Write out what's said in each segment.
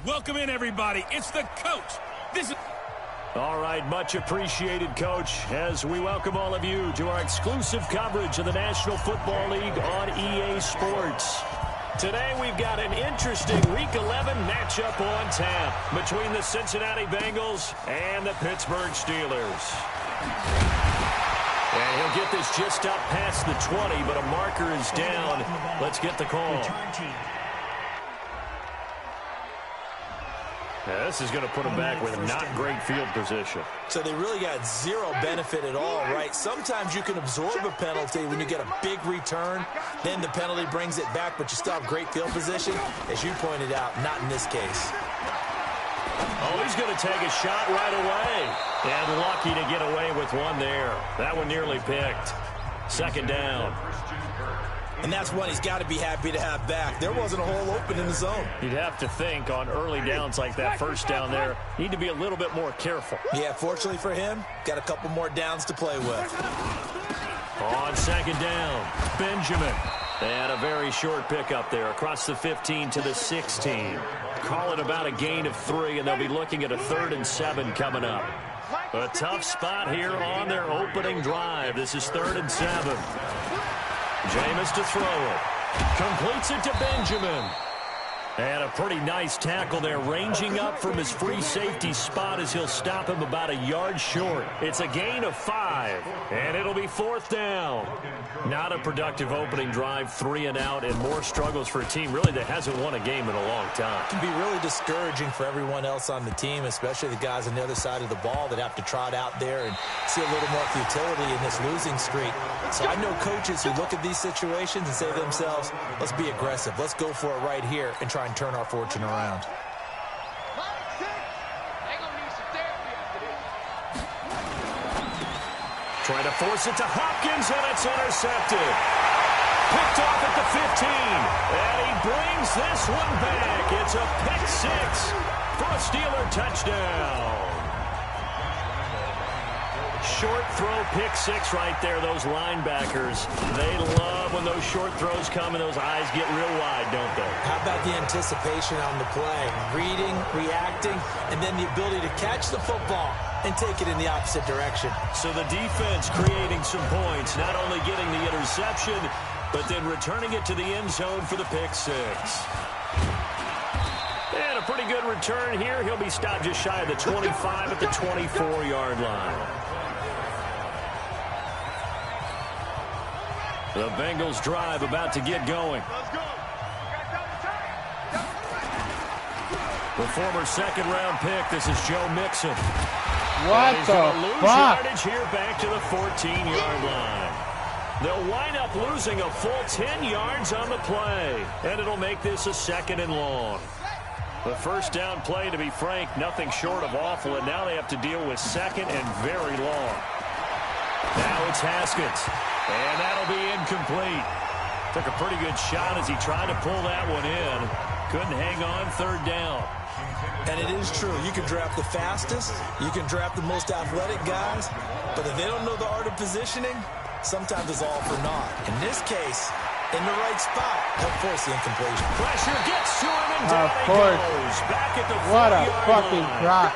Welcome in, everybody. It's the coach. This is... All right, much appreciated, Coach, as we welcome all of you to our exclusive coverage of the National Football League on EA Sports. Today we've got an interesting Week 11 matchup on tap between the Cincinnati Bengals and the Pittsburgh Steelers. And he'll get this just up past the 20, but a marker is down. Let's get the call. Yeah, this is going to put him back with not great field position. So they really got zero benefit at all, right? Sometimes you can absorb a penalty when you get a big return. Then the penalty brings it back, but you still have great field position. As you pointed out, not in this case. Oh, he's going to take a shot right away. And lucky to get away with one there. That one nearly picked. Second down. And that's one he's got to be happy to have back. There wasn't a hole open in the zone. You'd have to think on early downs like that first down there, need to be a little bit more careful. Yeah, fortunately for him, got a couple more downs to play with. On second down, Benjamin. And a very short pickup there across the 15 to the 16. Call it about a gain of 3, and they'll be looking at a 3rd and 7 coming up. A tough spot here on their opening drive. This is 3rd and 7. Jameis to throw it. Completes it to Benjamin. And a pretty nice tackle there, ranging up from his free safety spot as he'll stop him about a yard short. It's a gain of 5, and it'll be 4th down. Not a productive opening drive, 3 and out, and more struggles for a team really that hasn't won a game in a long time. It can be really discouraging for everyone else on the team, especially the guys on the other side of the ball that have to trot out there and see a little more futility in this losing streak. So I know coaches who look at these situations and say to themselves, let's be aggressive, let's go for it right here and try and turn our fortune around. Trying to force it to Hopkins, and it's intercepted. Picked off at the 15, and he brings this one back. It's a pick 6 for a Steeler touchdown. Short throw, pick 6 right there. Those linebackers, they love when those short throws come and those eyes get real wide, don't they? How about the anticipation on the play? Reading, reacting, and then the ability to catch the football and take it in the opposite direction. So the defense creating some points, not only getting the interception, but then returning it to the end zone for the pick 6. And a pretty good return here. He'll be stopped just shy of the 25 at the 24-yard line. The Bengals drive about to get going. The former second-round pick, this is Joe Mixon. What the fuck? Yardage here back to the 14-yard line. They'll wind up losing a full 10 yards on the play, and it'll make this a 2nd and long. The first down play, to be frank, nothing short of awful, and now they have to deal with 2nd and very long. Now it's Haskins, and that'll be incomplete. Took a pretty good shot as he tried to pull that one in. Couldn't hang on 3rd down. And it is true. You can draft the fastest. You can draft the most athletic guys. But if they don't know the art of positioning, sometimes it's all for naught. In this case, in the right spot, help force the incompletion. Pressure gets to him, and down he goes. Back at the 4-yard line. What a fucking drop.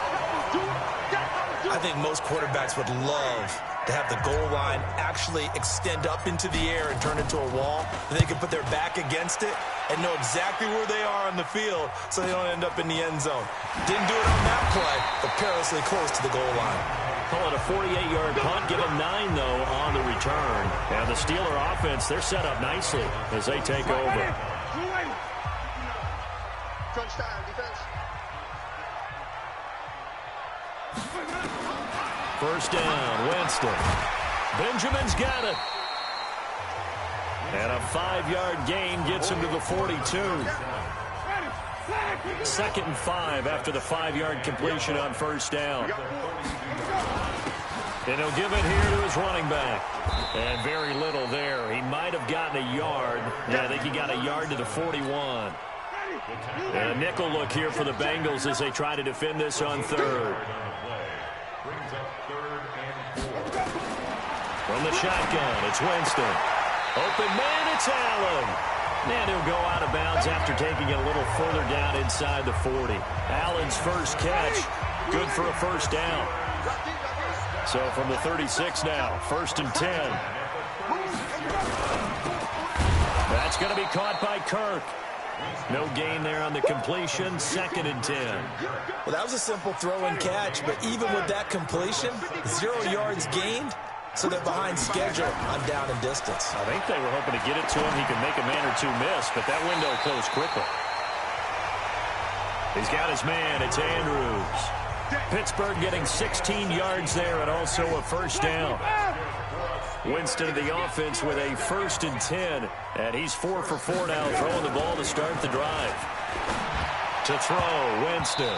I think most quarterbacks would love to have the goal line actually extend up into the air and turn into a wall. And they can put their back against it and know exactly where they are on the field so they don't end up in the end zone. Didn't do it on that play, but perilously close to the goal line. Call it a 48-yard punt. Give them 9, though, on the return. And the Steeler offense, they're set up nicely as they take over. First down, Winston. Benjamin's got it. And a 5-yard gain gets him to the 42. 2nd and 5 after the 5-yard completion on first down. And he'll give it here to his running back. And very little there. He might have gotten a yard. Yeah, I think he got a yard to the 41. And a nickel look here for the Bengals as they try to defend this on 3rd. From the shotgun, it's Winston. Open man, it's Allen. And he'll go out of bounds after taking it a little further down inside the 40. Allen's first catch, good for a first down. So from the 36 now, 1st and 10. That's going to be caught by Kirk. No gain there on the completion, 2nd and 10. Well, that was a simple throw and catch, but even with that completion, 0 yards gained, so they're behind schedule on down and distance. I think they were hoping to get it to him. He could make a man or two miss, but that window closed quickly. He's got his man. It's Andrews. Pittsburgh getting 16 yards there and also a first down. Winston of the offense with a 1st and 10. And he's 4 for 4 now, throwing the ball to start the drive. To throw, Winston.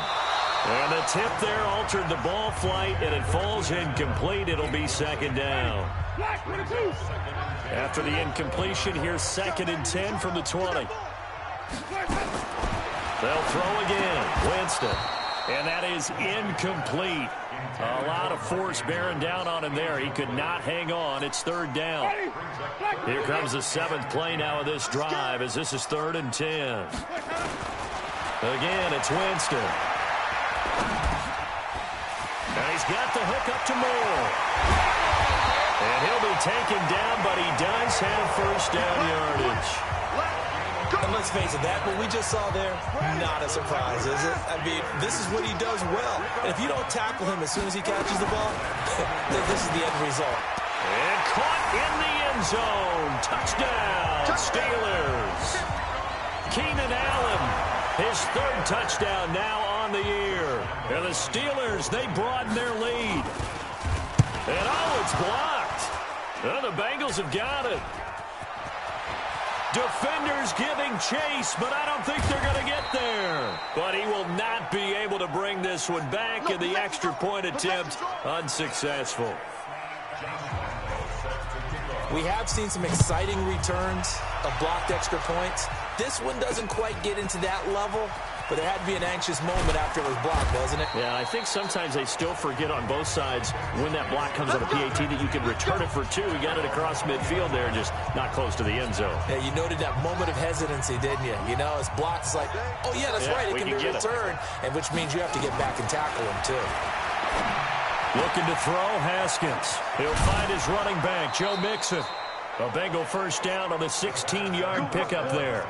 And the tip there altered the ball flight, and it falls incomplete. It'll be 2nd down. After the incompletion, here's 2nd and 10 from the 20. They'll throw again. Winston. And that is incomplete. A lot of force bearing down on him there. He could not hang on. It's 3rd down. Here comes the 7th play now of this drive as this is 3rd and 10. Again, it's Winston. And he's got the hook up to Moore. And he'll be taken down, but he does have first down yardage. And let's face it, that what we just saw there, not a surprise, is it? I mean, this is what he does well. And if you don't tackle him as soon as he catches the ball, this is the end result. And caught in the end zone. Touchdown, Steelers. Keenan Allen, his 3rd touchdown now on the year. And the Steelers, they broaden their lead. And it's blocked. Well, the Bengals have got it. Defenders giving chase, but I don't think they're going to get there. But he will not be able to bring this one back, and the extra point attempt unsuccessful. We have seen some exciting returns of blocked extra points. This one doesn't quite get into that level, but there had to be an anxious moment after it was blocked, doesn't it? Yeah, I think sometimes they still forget on both sides when that block comes on a PAT that you can return it for 2. He got it across midfield there, just not close to the end zone. Yeah, you noted that moment of hesitancy, didn't you? You know, it's blocked. It's like, oh, yeah, that's right. It can be returned, and which means you have to get back and tackle him, too. Looking to throw, Haskins. He'll find his running back, Joe Mixon. A Bengal first down on the 16-yard pickup there.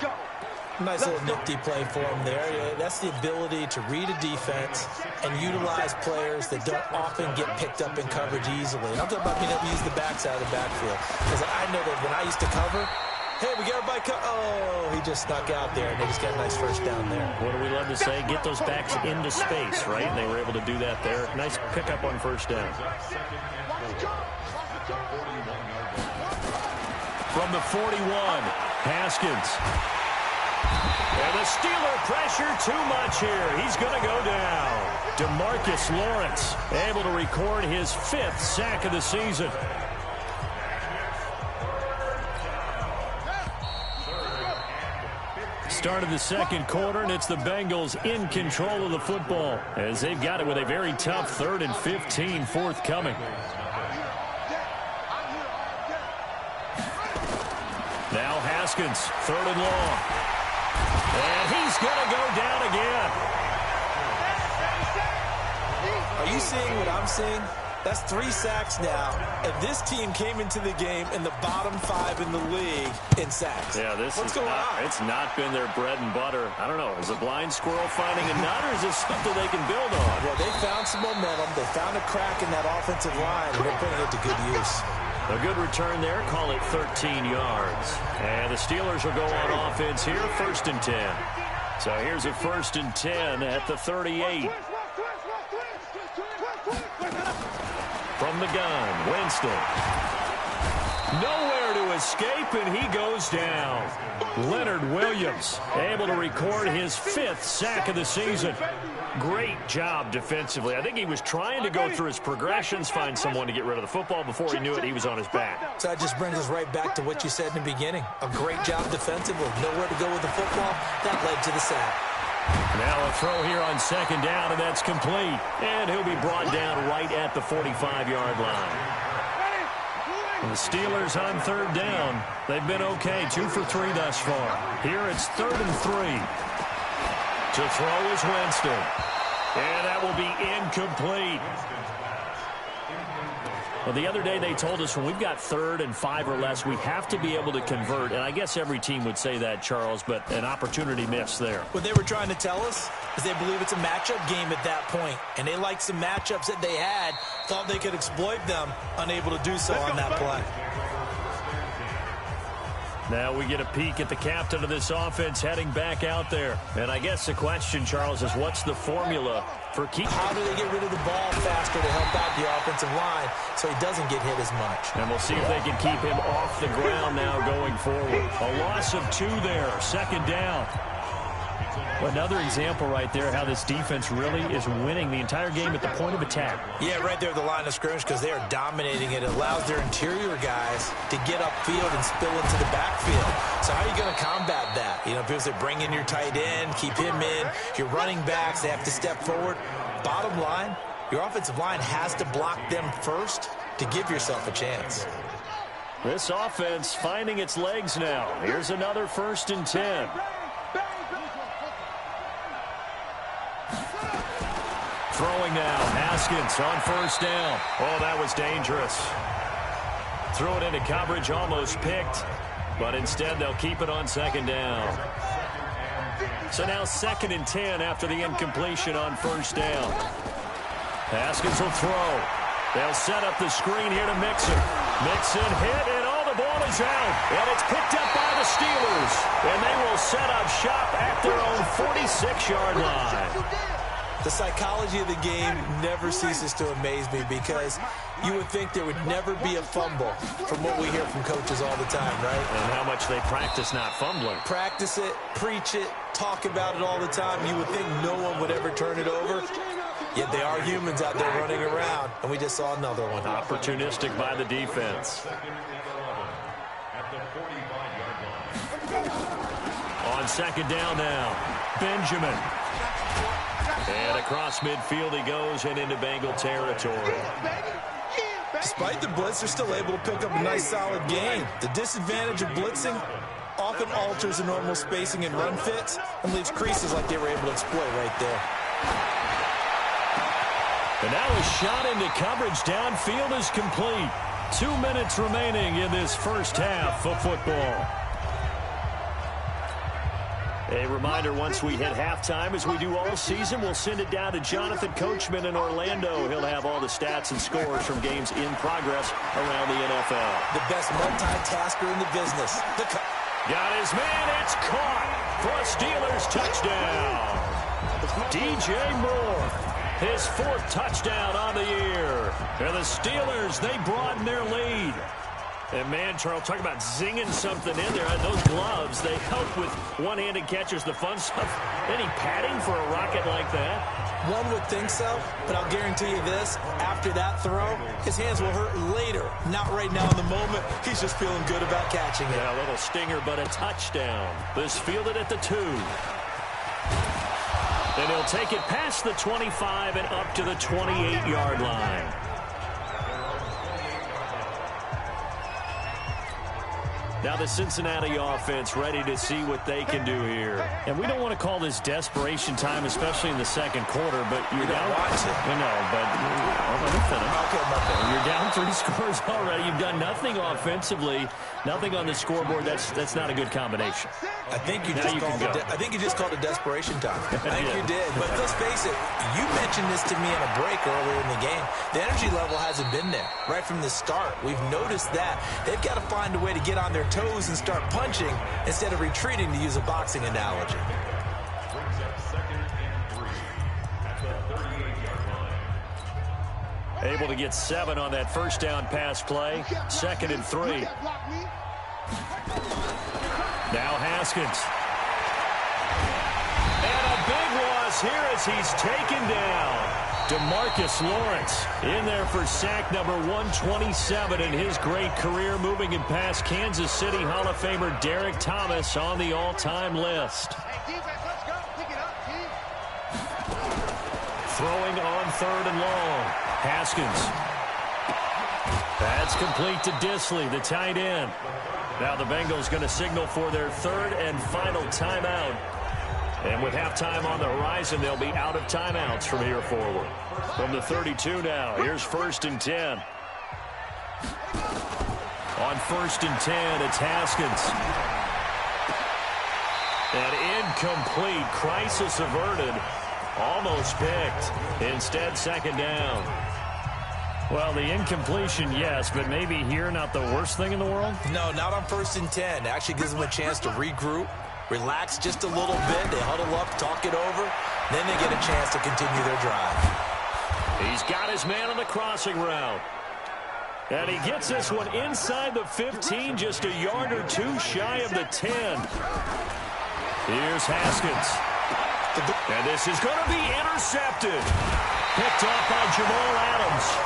Nice little nifty play for him there. That's the ability to read a defense and utilize players that don't often get picked up in coverage easily. And I'm talking about being able to use the backs out of the backfield. Because I know that when I used to cover, hey, we got everybody oh, he just snuck out there, and they just got a nice first down there. What do we love to say? Get those backs into space, right? And they were able to do that there. Nice pickup on first down. From the 41, Haskins. And the Steeler pressure too much here. He's going to go down. DeMarcus Lawrence able to record his 5th sack of the season. Start of the 2nd quarter, and it's the Bengals in control of the football as they've got it with a very tough 3rd and 15 forthcoming. Now Haskins, 3rd and long. And he's going to go down again. Are you seeing what I'm seeing? That's 3 sacks now, and this team came into the game in the bottom 5 in the league in sacks. Yeah, What's going on? It's not been their bread and butter. I don't know. Is a blind squirrel finding a nut, or is this something they can build on? Well, they found some momentum. They found a crack in that offensive line, and they're putting it to good use. A good return there. Call it 13 yards. And the Steelers will go on offense here, 1st and 10. So here's a 1st and 10 at the 38. From the gun, Winston. Nowhere to escape, and he goes down. Leonard Williams able to record his 5th sack of the season. Great job defensively. I think he was trying to go through his progressions, find someone to get rid of the football. Before he knew it, he was on his back. So that just brings us right back to what you said in the beginning. A great job defensively. Nowhere to go with the football. That led to the sack. Now a throw here on 2nd down, and that's complete. And he'll be brought down right at the 45-yard line. The Steelers on third down. They've been okay, 2 for 3 thus far. Here it's 3rd and 3. To throw is Winston. And that will be incomplete. Well, the other day they told us when we've got 3rd and 5 or less, we have to be able to convert. And I guess every team would say that, Charles, but an opportunity missed there. What they were trying to tell us is they believe it's a matchup game at that point. And they liked some matchups that they had, thought they could exploit them, unable to do so on that play. Now we get a peek at the captain of this offense heading back out there. And I guess the question, Charles, is what's the formula for keeping? How do they get rid of the ball faster to help out the offensive line so he doesn't get hit as much? And we'll see if they can keep him off the ground now going forward. A loss of 2 there, 2nd down. Another example right there how this defense really is winning the entire game at the point of attack. Yeah, right there at the line of scrimmage because they are dominating it. It allows their interior guys to get upfield and spill into the backfield. So how are you going to combat that? You know, because they bring in your tight end, keep him in. Your running backs, they have to step forward. Bottom line, your offensive line has to block them first to give yourself a chance. This offense finding its legs now. Here's another 1st and 10. Throwing now, Haskins on 1st down. Oh, that was dangerous. Threw it into coverage, almost picked, but instead they'll keep it on 2nd down. So now 2nd and 10 after the incompletion on 1st down. Haskins will throw. They'll set up the screen here to Mixon. Mixon hit, and all the ball is out. And it's picked up by the Steelers. And they will set up shop at their own 46-yard line. The psychology of the game never ceases to amaze me because you would think there would never be a fumble from what we hear from coaches all the time, right? And how much they practice not fumbling. Practice it, preach it, talk about it all the time. You would think no one would ever turn it over. Yet they are humans out there running around, and we just saw another one. Opportunistic by the defense. On 2nd down now, Benjamin. And across midfield he goes and into Bengal territory. Despite the blitz, they're still able to pick up a nice solid gain. The disadvantage of blitzing often alters the normal spacing and run fits and leaves creases like they were able to exploit right there. And now a shot into coverage downfield is complete. 2 minutes remaining in this first half of football. A reminder, once we hit halftime, as we do all season, we'll send it down to Jonathan Coachman in Orlando. He'll have all the stats and scores from games in progress around the NFL. The best multitasker in the business. Got his man. It's caught for a Steelers touchdown. DJ Moore, his 4th touchdown on the year. And the Steelers, they broaden their lead. And, man, Charles, talk about zinging something in there. Those gloves, they help with one-handed catches, the fun stuff. Any padding for a rocket like that? One would think so, but I'll guarantee you this. After that throw, his hands will hurt later. Not right now in the moment. He's just feeling good about catching it. Yeah, a little stinger, but a touchdown. This fielded at the 2. And he'll take it past the 25 and up to the 28-yard line. Now the Cincinnati offense ready to see what they can do here. And we don't want to call this desperation time, especially in the 2nd quarter, but you're down. Watch it. No, but let me finish. Okay, You're down 3 scores already. You've done nothing offensively, nothing on the scoreboard. That's not a good combination. I think you just called it desperation time. I think you did. But let's face it, you mentioned this to me on a break earlier in the game. The energy level hasn't been there right from the start. We've noticed that. They've got to find a way to get on their toes and start punching instead of retreating, to use a boxing analogy. Able to get 7 on that 1st down pass play. 2nd and 3. Now Haskins. And a big loss here as he's taken down. DeMarcus Lawrence in there for sack number 127 in his great career, moving him past Kansas City Hall of Famer Derek Thomas on the all-time list. Throwing on 3rd and long. Haskins. That's complete to Disley, the tight end. Now the Bengals going to signal for their third and final timeout. And with halftime on the horizon, they'll be out of timeouts from here forward. From the 32 now, here's 1st and 10. On 1st and 10, it's Haskins. An incomplete, crisis averted, almost picked. Instead, 2nd down. Well, the incompletion, yes, but maybe here not the worst thing in the world? No, not on 1st and 10. It actually gives them a chance to regroup, relax just a little bit. They huddle up, talk it over. Then they get a chance to continue their drive. He's got his man on the crossing route. And he gets this one inside the 15, just a yard or two shy of the 10. Here's Haskins. And this is going to be intercepted. Picked off by Jamal Adams.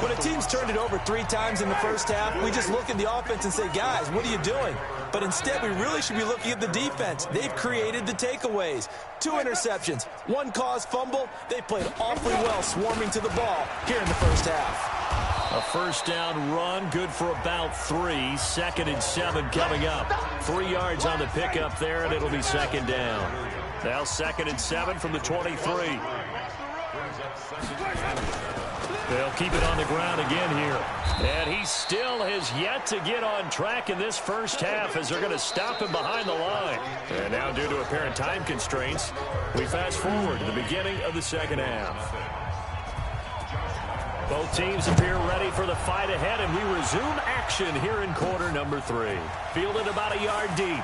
When a team's turned it over 3 times in the first half, we just look at the offense and say, guys, what are you doing? But instead, we really should be looking at the defense. They've created the takeaways. 2 interceptions, 1 caused fumble. They played awfully well swarming to the ball here in the first half. A 1st down run, good for about 3. 2nd and 7 coming up. 3 yards on the pickup there, and it'll be 2nd down. Now 2nd and 7 from the 23. They'll keep it on the ground again here. And he still has yet to get on track in this first half as they're going to stop him behind the line. And now due to apparent time constraints, we fast forward to the beginning of the 2nd half. Both teams appear ready for the fight ahead, and we resume action here in quarter number 3. Fielded about a yard deep.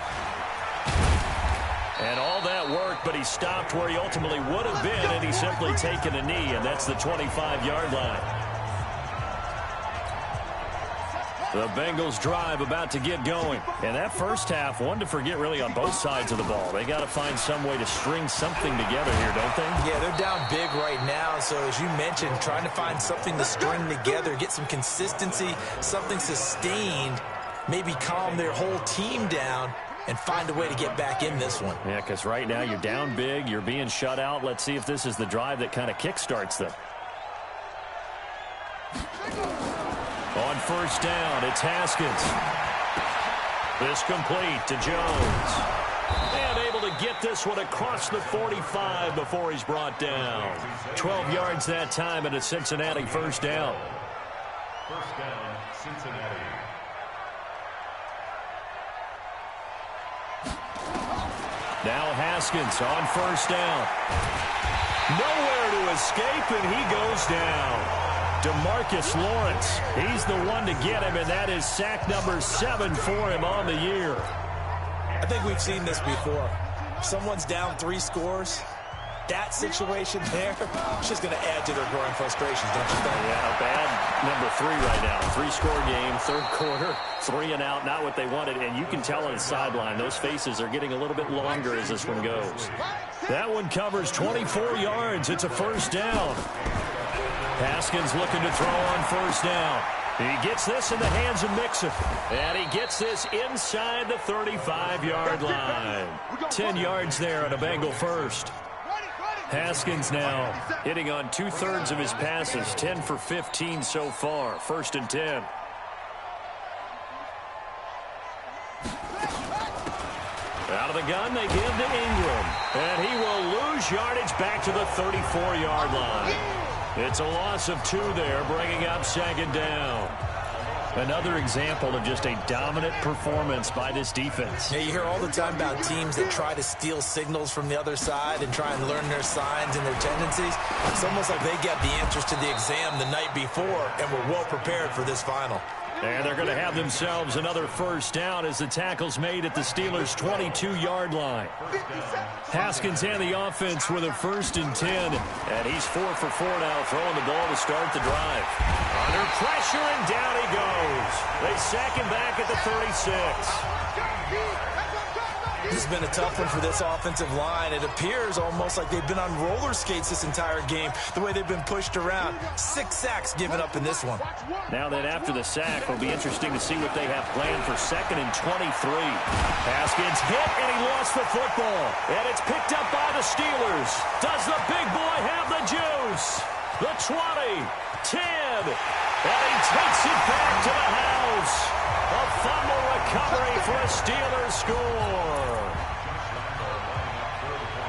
And all that work, but he stopped where he ultimately would have been, and he's simply taken a knee, and that's the 25-yard line. The Bengals drive about to get going. And that first half, one to forget really on both sides of the ball. They got to find some way to string something together here, don't they? Yeah, they're down big right now. So as you mentioned, trying to find something to string together, get some consistency, something sustained, maybe calm their whole team down and find a way to get back in this one. Yeah, because right now you're down big, you're being shut out. Let's see if this is the drive that kind of kickstarts them. On 1st down, it's Haskins. This complete to Jones. And able to get this one across the 45 before he's brought down. 12 yards that time, and a Cincinnati 1st down. 1st down, Cincinnati. Now Haskins on 1st down. Nowhere to escape, and he goes down. DeMarcus Lawrence, he's the one to get him, and that is sack number 7 for him on the year. I think we've seen this before. Someone's down 3 scores. That situation there, it's just going to add to their growing frustrations, don't you think? Yeah, bad number 3 right now. 3-score game, 3rd quarter, 3 and out, not what they wanted. And you can tell on the sideline, those faces are getting a little bit longer as this one goes. That one covers 24 yards. It's a 1st down. Haskins looking to throw on 1st down. He gets this in the hands of Mixon. And he gets this inside the 35-yard line. 10 yards there on a Bengal 1st. Haskins now hitting on 2/3 of his passes, 10 for 15 so far. 1st and 10. Out of the gun, they give to Ingram. And he will lose yardage back to the 34-yard line. It's a loss of 2 there, bringing up 2nd down. Another example of just a dominant performance by this defense. Yeah, you hear all the time about teams that try to steal signals from the other side and try and learn their signs and their tendencies. It's almost like they got the answers to the exam the night before and were well prepared for this final. And they're going to have themselves another 1st down as the tackle's made at the Steelers' 22-yard line. Haskins and the offense with a 1st and 10. And he's 4 for 4 now, throwing the ball to start the drive. Under pressure, and down he goes. They sack him back at the 36. This has been a tough one for this offensive line. It appears almost like they've been on roller skates this entire game, the way they've been pushed around. 6 sacks given up in this one. Now then, after the sack, it'll be interesting to see what they have planned for 2nd and 23. Haskins hit, and he lost the football. And it's picked up by the Steelers. Does the big boy have the juice? The 20, 10, and he takes it back to the house. A fumble recovery for a Steelers score.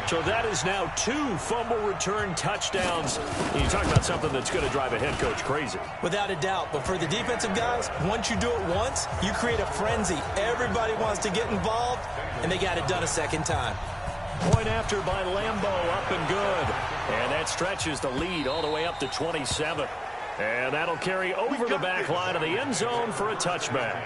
So that is now 2 fumble return touchdowns. And you talk about something that's going to drive a head coach crazy. Without a doubt. But for the defensive guys, once you do it once, you create a frenzy. Everybody wants to get involved, and they got it done a second time. Point after by Lambeau, up and good. And that stretches the lead all the way up to 27. And that'll carry over the back line of the end zone for a touchback.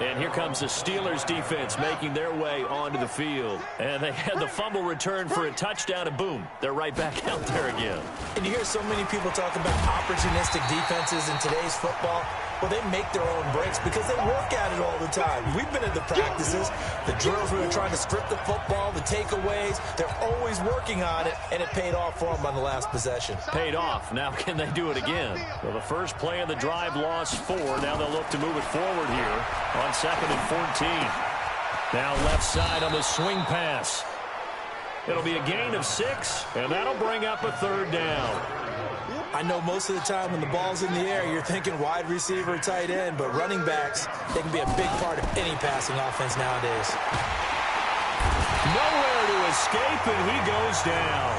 And here comes the Steelers defense making their way onto the field. And they had the fumble return for a touchdown, and boom, they're right back out there again. And you hear so many people talk about opportunistic defenses in today's football. Well, they make their own breaks because they work at it all the time. We've been at the practices, the drills where they're trying to script the football, the takeaways. They're always working on it, and it paid off for them on the last possession. Paid off. Now can they do it again? Well, the first play of the drive lost 4. Now they'll look to move it forward here on 2nd and 14. Now left side on the swing pass. It'll be a gain of 6, and that'll bring up a 3rd down. I know most of the time when the ball's in the air, you're thinking wide receiver, tight end, but running backs, they can be a big part of any passing offense nowadays. Nowhere to escape, and he goes down.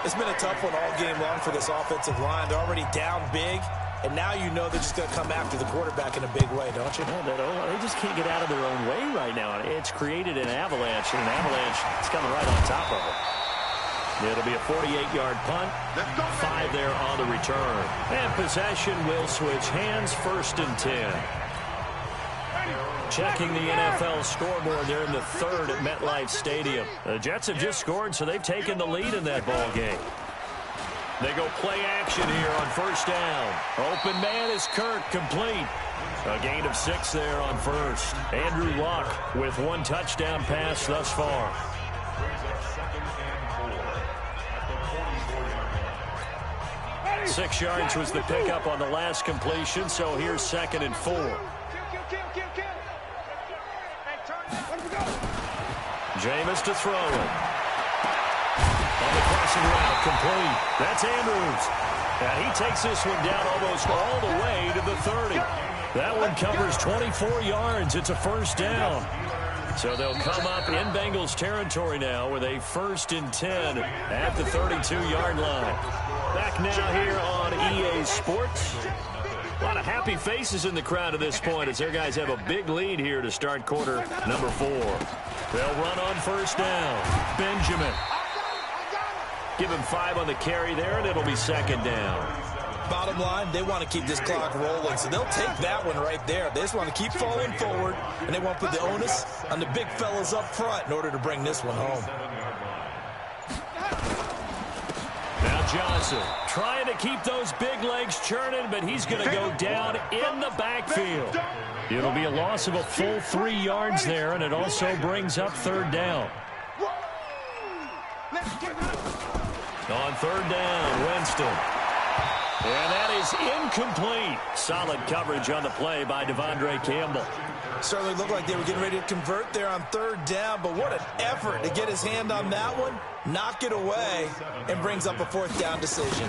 It's been a tough one all game long for this offensive line. They're already down big, and now you know they're just going to come after the quarterback in a big way, don't you? Well, they just can't get out of their own way right now. It's created an avalanche, and an avalanche is coming right on top of them. It'll be a 48-yard punt, 5 there on the return. And possession will switch hands, 1st and 10. Checking the NFL scoreboard, they're in the 3rd at MetLife Stadium. The Jets have just scored, so they've taken the lead in that ball game. They go play action here on 1st down. Open man is Kirk, complete. A gain of 6 there on 1st. Andrew Luck with 1 touchdown pass thus far. 6 yards was the pickup on the last completion, so here's 2nd and 4. Jameis to throw it. On the crossing route, complete. That's Andrews. And he takes this one down almost all the way to the 30. That one covers 24 yards. It's a 1st down. So they'll come up in Bengals territory now with a 1st and 10 at the 32-yard line. Back now here on EA Sports. A lot of happy faces in the crowd at this point as their guys have a big lead here to start quarter number 4. They'll run on 1st down. Benjamin. Give him 5 on the carry there, and it'll be 2nd down. Bottom line, they want to keep this clock rolling, so they'll take that one right there. They just want to keep falling forward, and they want to put the onus on the big fellas up front in order to bring this one home. Now Johnson trying to keep those big legs churning, but he's going to go down in the backfield. It'll be a loss of a full 3 yards there, and it also brings up 3rd down. On 3rd down, Winston. And that is incomplete. Solid coverage on the play by Devondre Campbell. Certainly looked like they were getting ready to convert there on 3rd down, but what an effort to get his hand on that one, knock it away, and brings up a 4th down decision.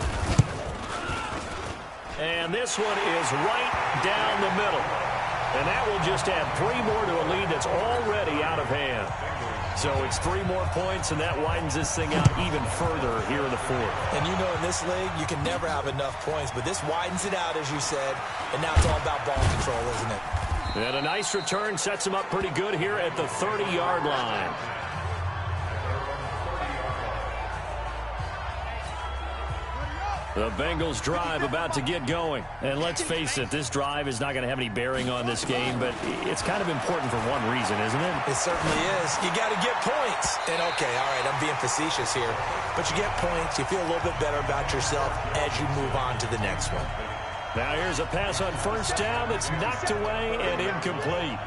And this one is right down the middle. And that will just add 3 more to a lead that's already out of hand. So it's 3 more points, and that widens this thing out even further here in the 4th. And you know in this league, you can never have enough points, but this widens it out, as you said, and now it's all about ball control, isn't it? And a nice return sets him up pretty good here at the 30-yard line. The Bengals drive about to get going. And let's face it, this drive is not going to have any bearing on this game, but it's kind of important for one reason, isn't it? It certainly is. You got to get points. And, okay, all right, I'm being facetious here. But you get points, you feel a little bit better about yourself as you move on to the next one. Now here's a pass on first down that's knocked away and incomplete.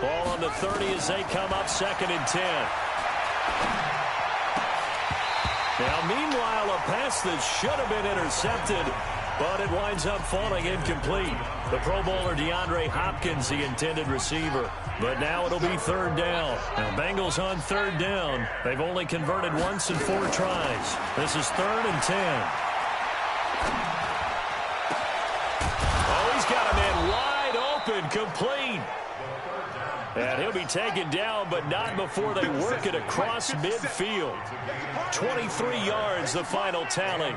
Ball on the 30 as they come up 2nd and 10. Now meanwhile, a pass that should have been intercepted, but it winds up falling incomplete. The Pro Bowler DeAndre Hopkins, the intended receiver. But now it'll be 3rd down. Now Bengals on 3rd down. They've only converted once in 4 tries. This is 3rd and 10. Oh, he's got a man wide open, complete. And he'll be taken down, but not before they work it across midfield. 23 yards, the final tally.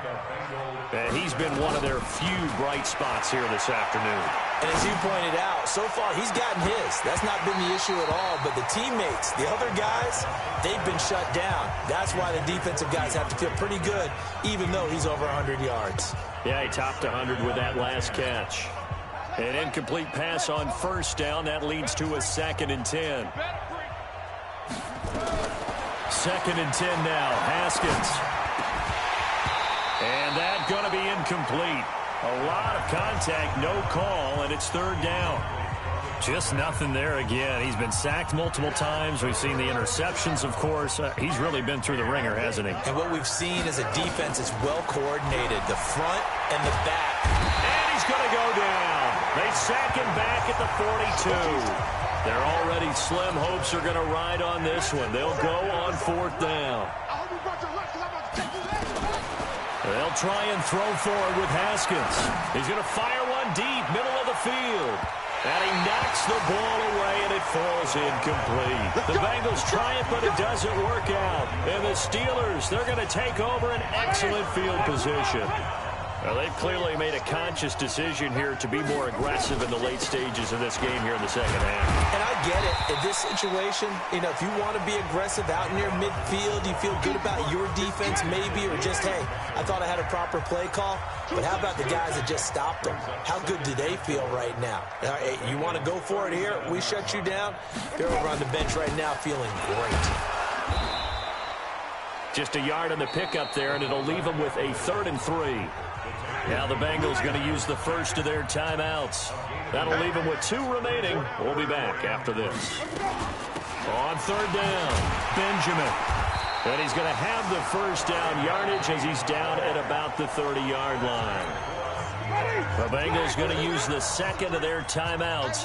And he's been one of their few bright spots here this afternoon. And as you pointed out, so far he's gotten his. That's not been the issue at all. But the teammates, the other guys, they've been shut down. That's why the defensive guys have to feel pretty good, even though he's over 100 yards. Yeah, he topped 100 with that last catch. An incomplete pass on first down. That leads to a 2nd and 10. 2nd and 10 now. Haskins. And that's going to be incomplete. A lot of contact, no call, and it's 3rd down. Just nothing there again. He's been sacked multiple times. We've seen the interceptions, of course. He's really been through the ringer, hasn't he? And what we've seen is a defense that's well coordinated, the front and the back. And he's going to go down. They sack him back at the 42. They're already slim hopes are going to ride on this one. They'll go on 4th down. They'll try and throw forward with Haskins. He's going to fire one deep, middle of the field. And he knocks the ball away, and it falls incomplete. The Bengals try it, but it doesn't work out. And the Steelers, they're going to take over an excellent field position. Well, they've clearly made a conscious decision here to be more aggressive in the late stages of this game here in the second half. And I get it. In this situation, if you want to be aggressive out near midfield, you feel good about your defense maybe, or just, hey, I thought I had a proper play call. But how about the guys that just stopped them? How good do they feel right now? Hey, you want to go for it here? We shut you down? They're over on the bench right now feeling great. Just a yard on the pickup there, and it'll leave them with a 3rd and 3. Now the Bengals going to use the first of their timeouts. That'll leave them with 2 remaining. We'll be back after this. On 3rd down, Benjamin. And he's going to have the first down yardage as he's down at about the 30-yard line. The Bengals going to use the 2nd of their timeouts.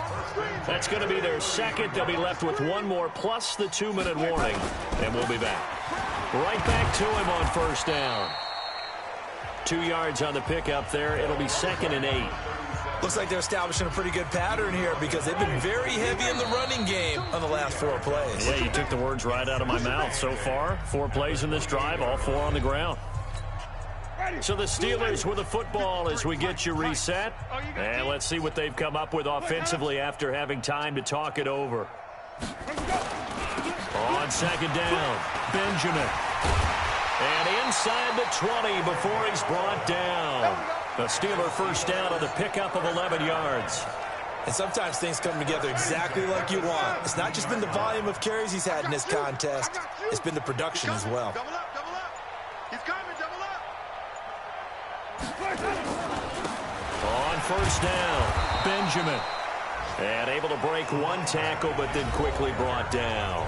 That's going to be their 2nd. They'll be left with 1 more plus the 2-minute warning. And we'll be back. Right back to him on 1st down. 2 yards on the pickup there. It'll be 2nd and 8. Looks like they're establishing a pretty good pattern here because they've been very heavy in the running game on the last 4 plays. Yeah, you took the words right out of my mouth. So far, 4 plays in this drive, all 4 on the ground. So the Steelers with the football as we get you reset. And let's see what they've come up with offensively after having time to talk it over. On 2nd down, Benjamin. And inside the 20 before he's brought down. The Steeler first down on the pickup of 11 yards. And sometimes things come together exactly like you want. It's not just been the volume of carries he's had in this contest. It's been the production as well. Double up, double up. He's coming, double up. On 1st down, Benjamin. And able to break 1 tackle, but then quickly brought down.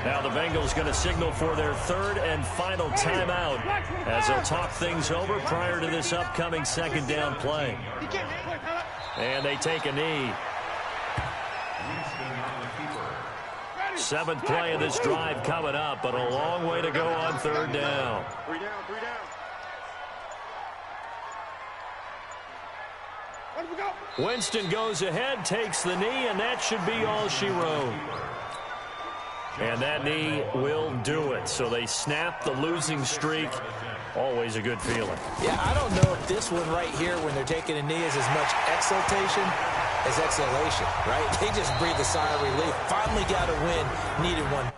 Now the Bengals going to signal for their 3rd and final timeout as they'll talk things over prior to this upcoming 2nd down play. And they take a knee. 7th play of this drive coming up, but a long way to go on 3rd down. 3 down, 3 down. Winston goes ahead, takes the knee, and that should be all she wrote. And that knee will do it. So they snap the losing streak. Always a good feeling. Yeah, I don't know if this one right here, when they're taking a knee, is as much exultation as exhalation, right? They just breathe a sigh of relief. Finally got a win. Needed one.